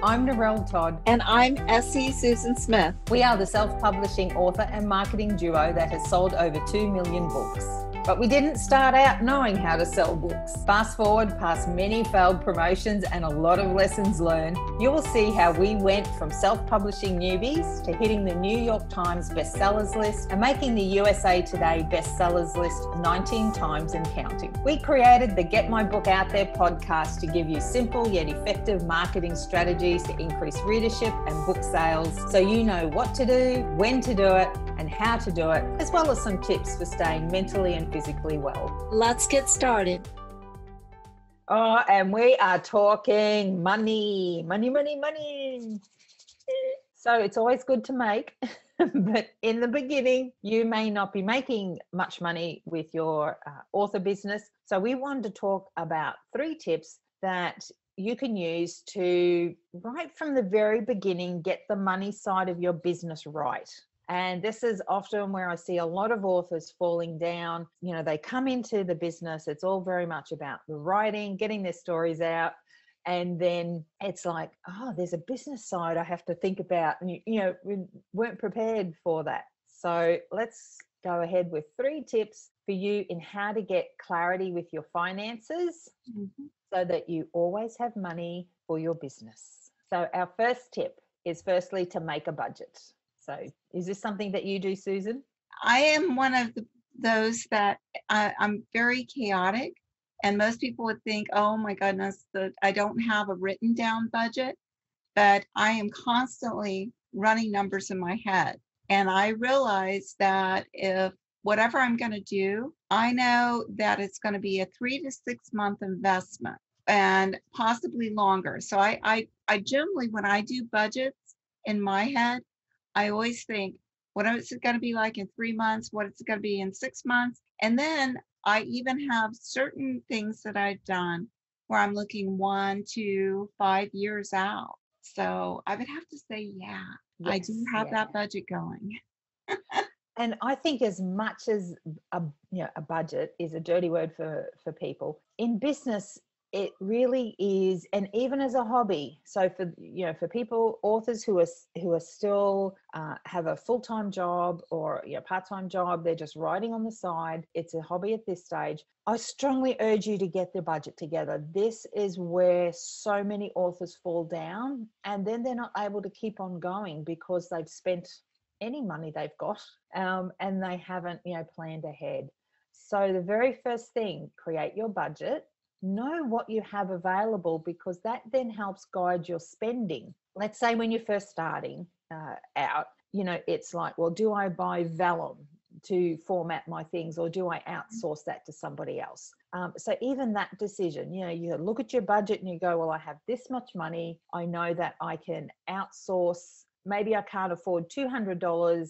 I'm Narelle Todd. And I'm Essie Susan Smith. We are the self-publishing author and marketing duo that has sold over 2 million books. But we didn't start out knowing how to sell books. Fast forward past many failed promotions and a lot of lessons learned, you will see how we went from self-publishing newbies to hitting the New York Times bestsellers list and making the USA Today bestsellers list 19 times and counting. We created the Get My Book Out There podcast to give you simple yet effective marketing strategies to increase readership and book sales so you know what to do, when to do it, and how to do it, as well as some tips for staying mentally and physically well. Let's get started. Oh, and we are talking money. So it's always good to make, but in the beginning, you may not be making much money with your author business. So we wanted to talk about 3 tips that you can use to, right from the very beginning, get the money side of your business right. And this is often where I see a lot of authors falling down. You know, they come into the business, it's all very much about the writing, getting their stories out. And then it's like, oh, there's a business side I have to think about. And, we weren't prepared for that. So let's go ahead with 3 tips for you in how to get clarity with your finances so that you always have money for your business. So our first tip is firstly to make a budget. So is this something that you do, Susan? I am one of those that I'm very chaotic, and most people would think, oh my goodness, that I don't have a written down budget, but I am constantly running numbers in my head. And I realize that if whatever I'm going to do, I know that it's going to be a 3 to 6 month investment and possibly longer. So I generally, when I do budgets in my head, I always think, what is it going to be like in 3 months? What is it going to be in 6 months? And then I even have certain things that I've done where I'm looking 1 to 5 years out. So I would have to say, yeah, yes, I do have that budget going. And I think as much as a budget is a dirty word for people, in business, it really is, and even as a hobby. So for people, authors who are still have a full-time job or part-time job, they're just writing on the side. It's a hobby at this stage. I strongly urge you to get the budget together. This is where so many authors fall down, and then they're not able to keep on going because they've spent any money they've got and they haven't planned ahead. So the very first thing, create your budget. Know what you have available, because that then helps guide your spending. Let's say when you're first starting out, it's like, well, do I buy vellum to format my things, or do I outsource that to somebody else? So even that decision, you look at your budget and you go, well, I have this much money. I know that I can outsource. Maybe I can't afford $200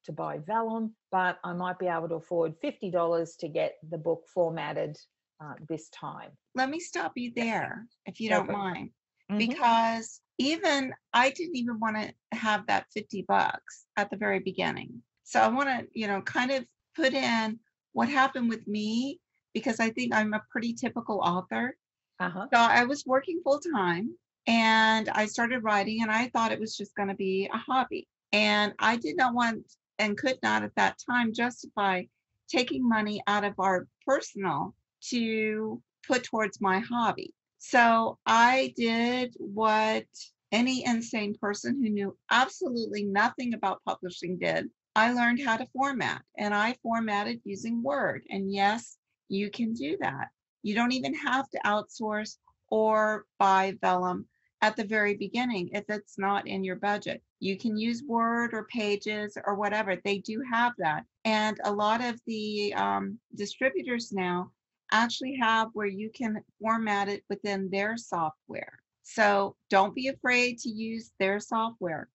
to buy vellum, but I might be able to afford $50 to get the book formatted this time. Let me stop you there, if you don't mind, because even I didn't even want to have that $50 at the very beginning. So I want to, kind of put in what happened with me, because I think I'm a pretty typical author. So I was working full time and I started writing, and I thought it was just going to be a hobby. And I did not want and could not at that time justify taking money out of our personal to put towards my hobby. So I did what any insane person who knew absolutely nothing about publishing did. I learned how to format, and I formatted using Word. And yes, you can do that. You don't even have to outsource or buy vellum at the very beginning if it's not in your budget. You can use Word or Pages or whatever. They do have that. And a lot of the distributors now actually have where you can format it within their software. So don't be afraid to use their software.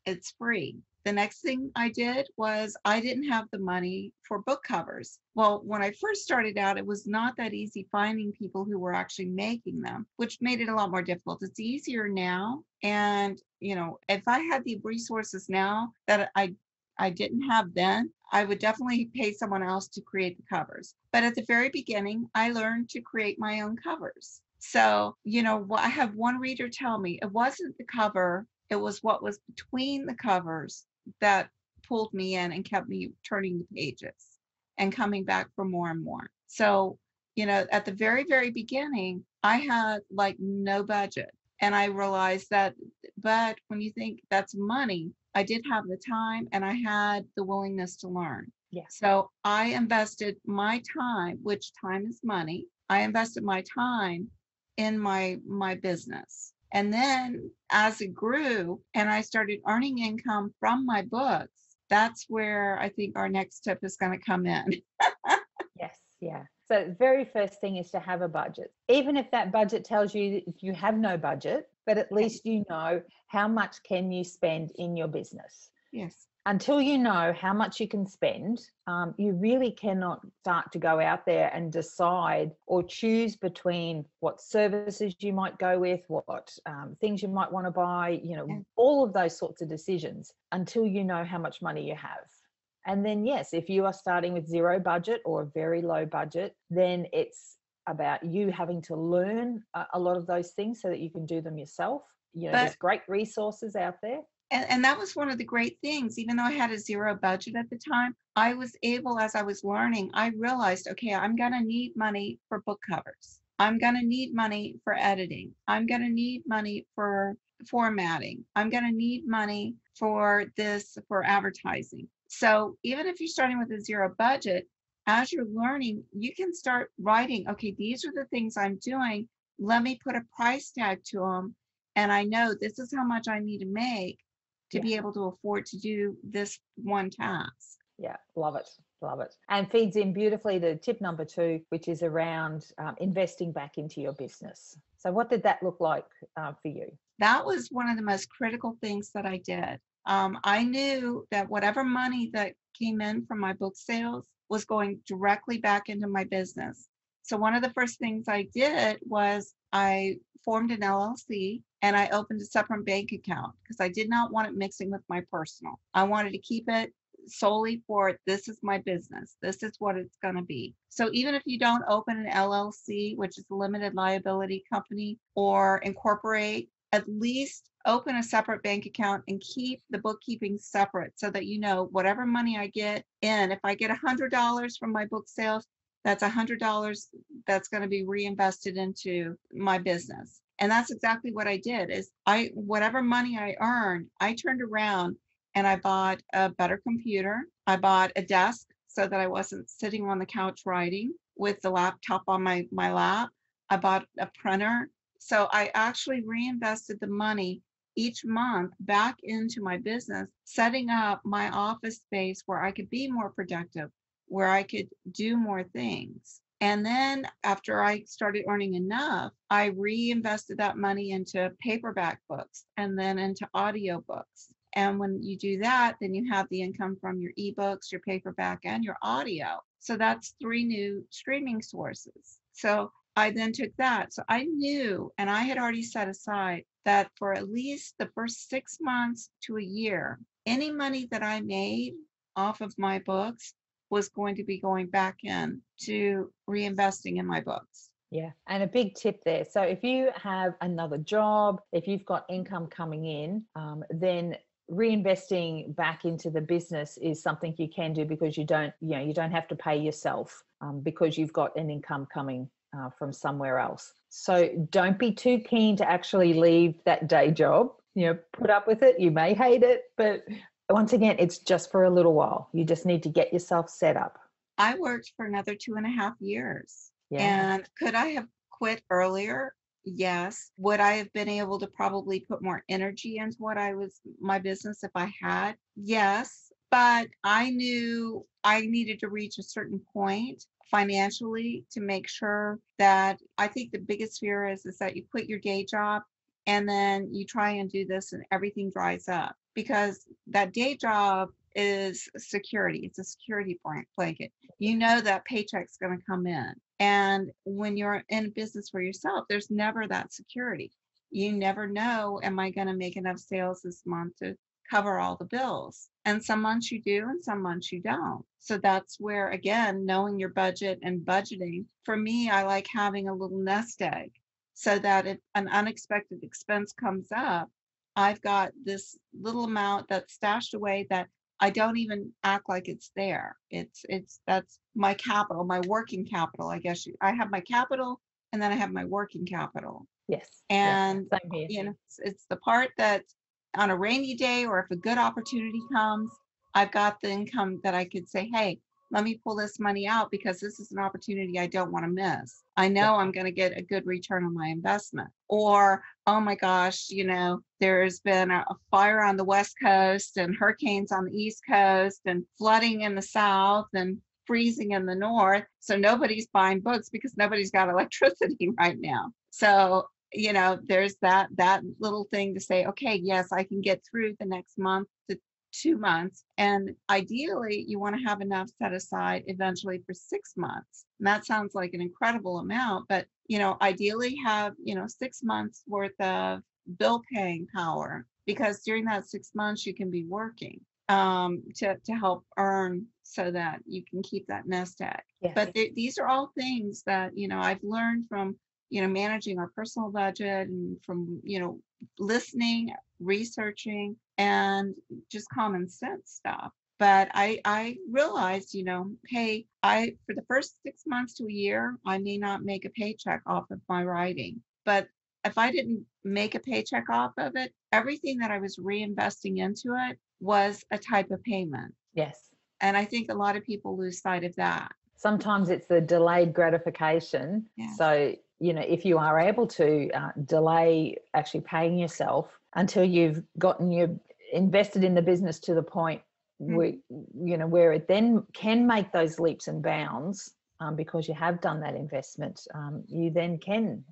It's free. The next thing I did was I didn't have the money for book covers. Well, when I first started out, it was not that easy finding people who were actually making them, which made it a lot more difficult. It's easier now. And, if I had the resources now that I didn't have then, I would definitely pay someone else to create the covers. But at the very beginning, I learned to create my own covers. So, I have one reader tell me it wasn't the cover, it was what was between the covers that pulled me in and kept me turning the pages and coming back for more and more. So, at the very, very beginning, I had like no budget. And I realized that, but when you think that's money, I did have the time and I had the willingness to learn. Yeah. So I invested my time, which time is money. I invested my time in my business. And then as it grew and I started earning income from my books, that's where I think our next tip is going to come in. Yes, yeah. So the very first thing is to have a budget. Even if that budget tells you if you have no budget, but at least you know how much can you spend in your business. Yes. Until you know how much you can spend, you really cannot start to go out there and decide or choose between what services you might go with, what things you might want to buy, all of those sorts of decisions until you know how much money you have. And then, yes, if you are starting with zero budget or a very low budget, then it's about you having to learn a lot of those things so that you can do them yourself. There's great resources out there. And that was one of the great things. Even though I had a zero budget at the time, I was able, as I was learning, I realized, okay, I'm going to need money for book covers. I'm going to need money for editing. I'm going to need money for formatting. I'm going to need money for this, for advertising. So even if you're starting with a zero budget, as you're learning, you can start writing, okay, these are the things I'm doing. Let me put a price tag to them. And I know this is how much I need to make to be able to afford to do this one task. Yeah, love it. Love it. And feeds in beautifully to tip number 2, which is around investing back into your business. So what did that look like for you? That was one of the most critical things that I did. I knew that whatever money that came in from my book sales was going directly back into my business. So one of the first things I did was I formed an LLC and I opened a separate bank account because I did not want it mixing with my personal. I wanted to keep it solely for this is my business. This is what it's going to be. So even if you don't open an LLC, which is a limited liability company, or incorporate, at least open a separate bank account and keep the bookkeeping separate so that you know whatever money I get in, if I get $100 from my book sales, that's $100 that's going to be reinvested into my business. And that's exactly what I did is whatever money I earned, I turned around and I bought a better computer. I bought a desk so that I wasn't sitting on the couch writing with the laptop on my lap. I bought a printer. So I actually reinvested the money each month back into my business, setting up my office space where I could be more productive, where I could do more things. And then after I started earning enough, I reinvested that money into paperback books and then into audio books. And when you do that, then you have the income from your ebooks, your paperback, and your audio. So that's 3 new streaming sources. So I then took that. So I knew, and I had already set aside that for at least the first 6 months to a year, any money that I made off of my books was going to be going back in to reinvesting in my books. Yeah. And a big tip there. So if you have another job, if you've got income coming in, then reinvesting back into the business is something you can do because you don't have to pay yourself because you've got an income coming from somewhere else. So don't be too keen to actually leave that day job. Put up with it. You may hate it, but once again, it's just for a little while. You just need to get yourself set up. I worked for another 2.5 years. Yeah. And could I have quit earlier? Yes. Would I have been able to probably put more energy into my business if I had? Yes. But I knew I needed to reach a certain point financially to make sure that I think the biggest fear is that you quit your day job and then you try and do this and everything dries up because that day job is security. It's a security blanket. You know that paycheck's going to come in. And when you're in business for yourself, there's never that security. You never know, am I going to make enough sales this month to cover all the bills? And some months you do and some months you don't. So that's where, again, knowing your budget and budgeting. For me, I like having a little nest egg so that if an unexpected expense comes up, I've got this little amount that's stashed away that I don't even act like it's there. That's my capital, my working capital, I guess. I have my capital and then I have my working capital. Yes. And, Same here. it's the part that on a rainy day or if a good opportunity comes, I've got the income that I could say, hey, let me pull this money out because this is an opportunity I don't want to miss. I know I'm going to get a good return on my investment. Or, oh my gosh, there's been a fire on the West Coast and hurricanes on the East Coast and flooding in the South and freezing in the North. So nobody's buying books because nobody's got electricity right now. So, there's that little thing to say, okay, yes, I can get through the next month to 2 months. And ideally, you want to have enough set aside eventually for 6 months. And that sounds like an incredible amount, but, ideally have, 6 months worth of bill paying power, because during that 6 months, you can be working to help earn so that you can keep that nest egg. Yes. But these are all things that, I've learned from, managing our personal budget and from, listening, researching, and just common sense stuff. But I realized, hey, for the first 6 months to a year, I may not make a paycheck off of my writing. But if I didn't make a paycheck off of it, everything that I was reinvesting into it was a type of payment. Yes. And I think a lot of people lose sight of that. Sometimes it's the delayed gratification. Yeah. So, if you are able to delay actually paying yourself until you've gotten you invested in the business to the point where, where it then can make those leaps and bounds, because you have done that investment, you then can,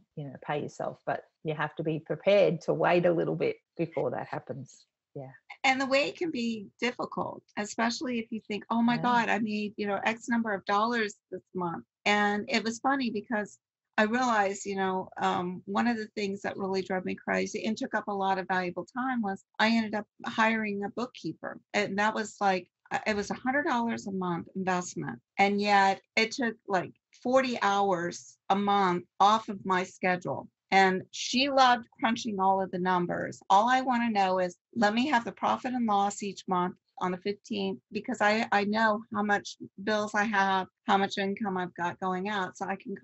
pay yourself, but you have to be prepared to wait a little bit before that happens. Yeah. And the way it can be difficult, especially if you think, oh my God, I made, X number of dollars this month. And it was funny because I realized, one of the things that really drove me crazy and took up a lot of valuable time was I ended up hiring a bookkeeper. And that was like, it was $100 a month investment. And yet it took like 40 hours a month off of my schedule. And she loved crunching all of the numbers. All I want to know is, let me have the profit and loss each month on the 15th, because I know how much bills I have, how much income I've got going out. So I can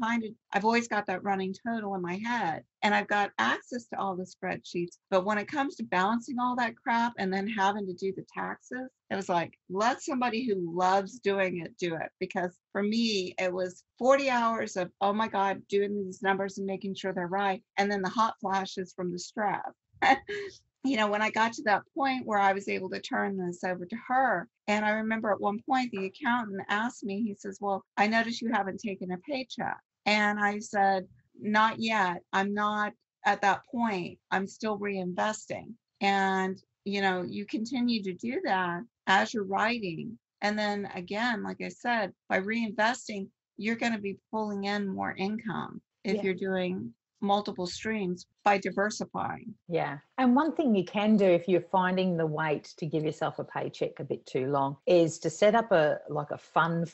I've always got that running total in my head, and I've got access to all the spreadsheets. But when it comes to balancing all that crap and then having to do the taxes, it was like, let somebody who loves doing it do it. Because for me, it was 40 hours of, oh my God, doing these numbers and making sure they're right. And then the hot flashes from the stress. When I got to that point where I was able to turn this over to her, and I remember at one point the accountant asked me, he says, well, I noticed you haven't taken a paycheck. And I said, not yet. I'm not at that point. I'm still reinvesting. And, you continue to do that as you're writing. And then again, like I said, by reinvesting, you're going to be pulling in more income if you're doing multiple streams by diversifying. Yeah. And one thing you can do if you're finding the wait to give yourself a paycheck a bit too long is to set up a fund.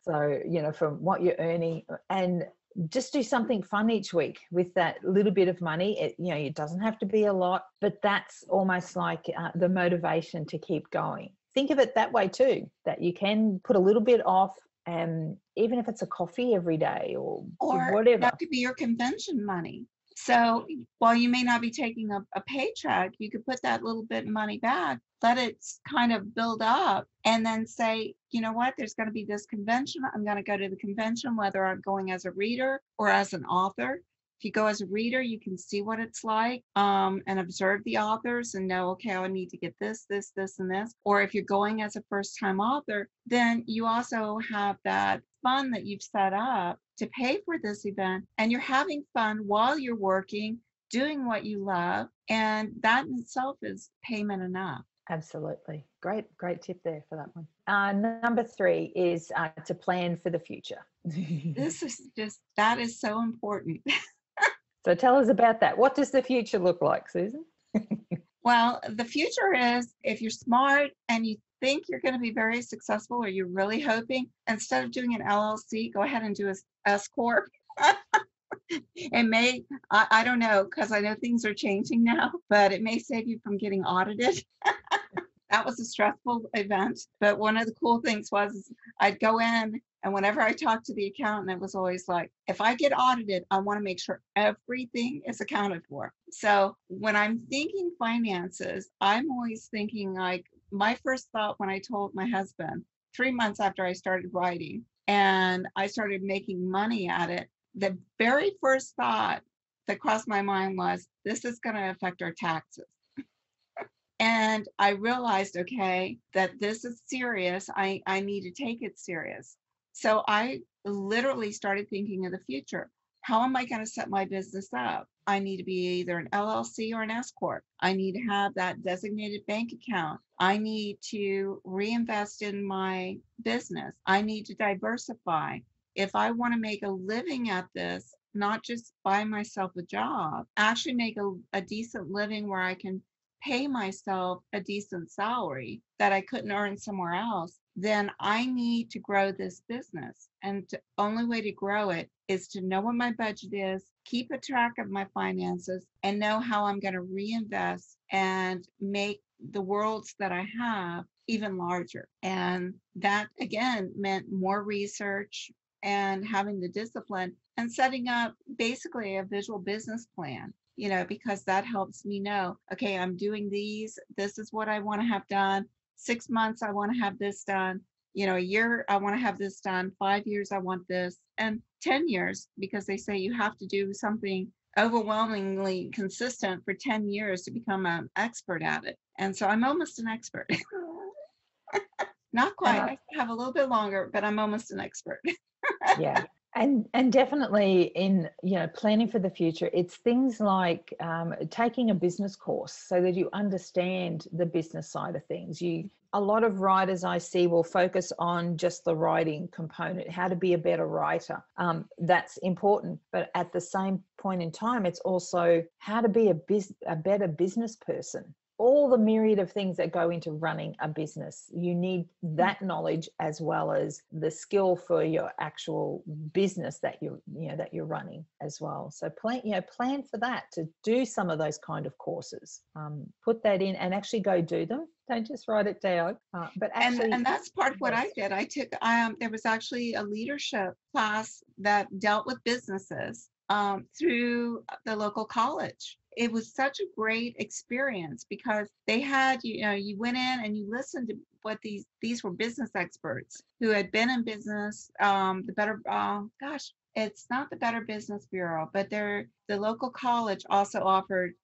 So, from what you're earning, and just do something fun each week with that little bit of money. It doesn't have to be a lot, but that's almost like the motivation to keep going. Think of it that way too, that you can put a little bit off, even if it's a coffee every day or whatever. That could be your convention money. So while you may not be taking a paycheck, you could put that little bit of money back, let it kind of build up, and then say, you know what, there's going to be this convention. I'm going to go to the convention, whether I'm going as a reader or as an author. If you go as a reader, you can see what it's like, and observe the authors and know, okay, I need to get this, and this. Or if you're going as a first-time author, then you also have that fund that you've set up to pay for this event, and you're having fun while you're working, doing what you love, and that in itself is payment enough. Absolutely. Great tip there for that one. Number 3 is to plan for the future. That is so important. So tell us about that. What does the future look like, Susan? Well, the future is, if you're smart and you think you're going to be very successful, or you're really hoping, instead of doing an LLC, go ahead and do a S Corp. It may, I don't know, because I know things are changing now, but it may save you from getting audited. That was a stressful event. But one of the cool things was I'd go in, and whenever I talked to the accountant, it was always like, if I get audited, I want to make sure everything is accounted for. So when I'm thinking finances, I'm always thinking like my first thought when I told my husband 3 months after I started writing and I started making money at it, the very first thought that crossed my mind was, this is going to affect our taxes. And I realized, okay, that this is serious. I need to take it serious. So I literally started thinking of the future. How am I going to set my business up? I need to be either an LLC or an S Corp. I need to have that designated bank account. I need to reinvest in my business. I need to diversify. If I want to make a living at this, not just buy myself a job, actually make a decent living where I can pay myself a decent salary that I couldn't earn somewhere else, then I need to grow this business. And the only way to grow it is to know what my budget is, keep a track of my finances, and know how I'm going to reinvest and make the worlds that I have even larger. And that again meant more research and having the discipline and setting up basically a visual business plan, because that helps me know, okay, I'm doing these. This is what I want to have done. 6 months, I want to have this done. A year, I want to have this done. 5 years, I want this. And 10 years, because they say you have to do something overwhelmingly consistent for 10 years to become an expert at it. And so I'm almost an expert. Not quite. I have a little bit longer, but I'm almost an expert. Yeah. And definitely in planning for the future, it's things like taking a business course so that you understand the business side of things. A lot of writers I see will focus on just the writing component, how to be a better writer. That's important, but at the same point in time, it's also how to be a better business person. All the myriad of things that go into running a business. You need that knowledge as well as the skill for your actual business that you're running as well. So plan for that, to do some of those kind of courses. Put that in and actually go do them. Don't just write it down. But actually, and that's part of what I did. I took there was actually a leadership class that dealt with businesses through the local college. It was such a great experience because they had, you went in and you listened to what these were business experts who had been in business. It's not the Better Business Bureau, but the local college also offered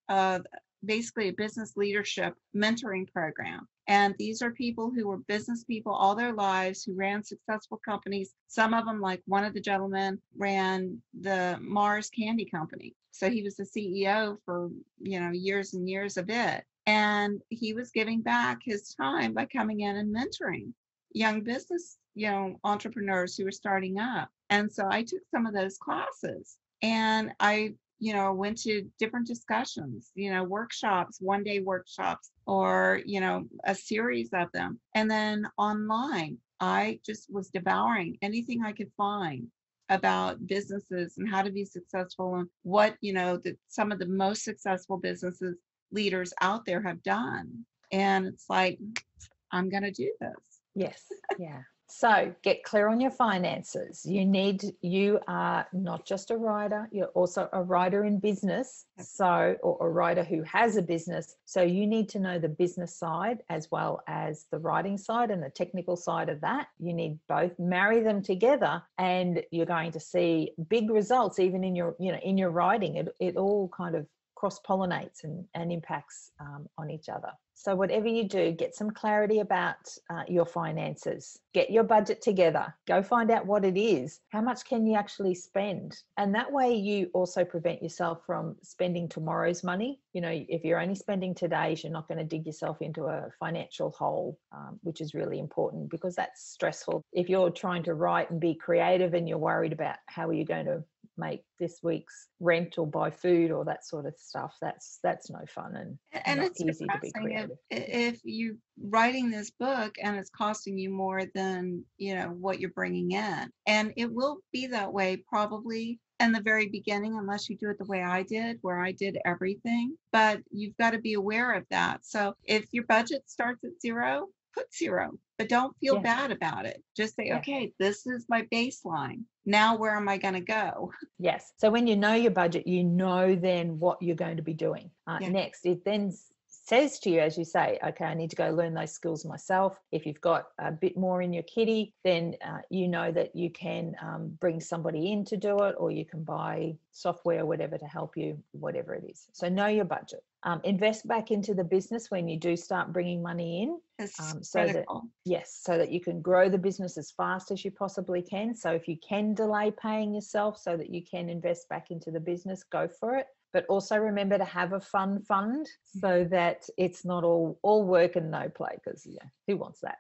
basically a business leadership mentoring program. And these are people who were business people all their lives, who ran successful companies. Some of them, like one of the gentlemen, ran the Mars Candy Company. So he was the CEO for, years and years of it. And he was giving back his time by coming in and mentoring young business, entrepreneurs who were starting up. And so I took some of those classes and I went to different discussions, workshops, 1-day workshops, or, a series of them. And then online, I just was devouring anything I could find about businesses and how to be successful and what, some of the most successful businesses leaders out there have done. And it's like, I'm going to do this. Yes. Yeah. So get clear on your finances. You are not just a writer, you're also a writer in business. So, or a writer who has a business. So you need to know the business side as well as the writing side and the technical side of that. You need both. Marry them together and you're going to see big results even in your writing. It all kind of cross-pollinates and impacts on each other. So whatever you do, get some clarity about your finances. Get your budget together. Go find out what it is. How much can you actually spend? And that way you also prevent yourself from spending tomorrow's money. If you're only spending today's, you're not going to dig yourself into a financial hole, which is really important because that's stressful. If you're trying to write and be creative and you're worried about how are you going to make this week's rent or buy food or that sort of stuff, that's no fun and not it's easy to be creative. If you're writing this book and it's costing you more than what you're bringing in, and it will be that way probably in the very beginning unless you do it the way I did, where I did everything. But you've got to be aware of that. So if your budget starts at 0, put 0, but don't feel Yeah. bad about it. Just say, Yeah. okay, this is my baseline. Now where am I going to go? Yes. So when you know your budget, you know then what you're going to be doing Yeah. next. It then says to you, as you say, okay, I need to go learn those skills myself. If you've got a bit more in your kitty, then you know that you can bring somebody in to do it, or you can buy software or whatever to help you, whatever it is. So know your budget. Invest back into the business when you do start bringing money in. It's So critical. so that you can grow the business as fast as you possibly can. So if you can delay paying yourself so that you can invest back into the business, go for it. But also remember to have a fun fund so that it's not all work and no play, because who wants that?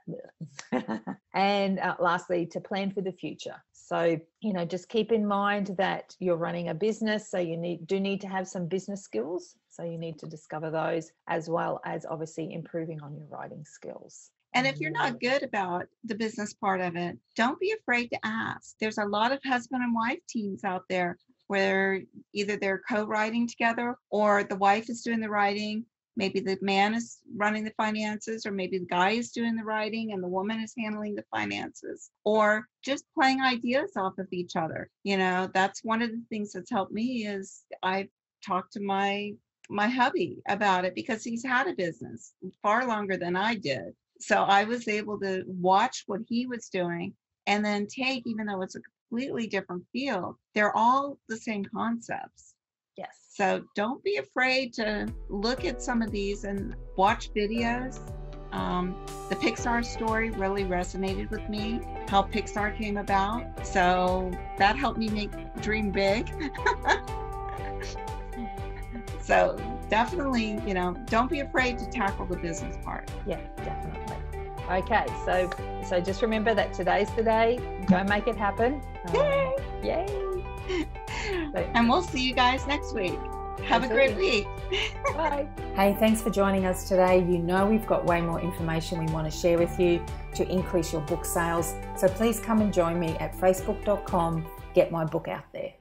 And lastly, to plan for the future. So, just keep in mind that you're running a business, so you need to have some business skills. So you need to discover those, as well as obviously improving on your writing skills. And if you're not good about the business part of it, don't be afraid to ask. There's a lot of husband and wife teams out there where either they're co-writing together, or the wife is doing the writing. Maybe the man is running the finances, or maybe the guy is doing the writing and the woman is handling the finances, or just playing ideas off of each other. That's one of the things that's helped me is I've talked to my hubby about it, because he's had a business far longer than I did. So I was able to watch what he was doing and then take, even though it's a completely different field, they're all the same concepts. Yes. So don't be afraid to look at some of these and watch videos. The Pixar story really resonated with me, how Pixar came about. So that helped me dream big. So definitely, don't be afraid to tackle the business part. Yeah, definitely. Okay, so just remember that today's the day. Go make it happen. Yay! Yay! And we'll see you guys next week. Have a great week. Bye. Hey, thanks for joining us today. We've got way more information we want to share with you to increase your book sales. So please come and join me at facebook.com. Get my book out there.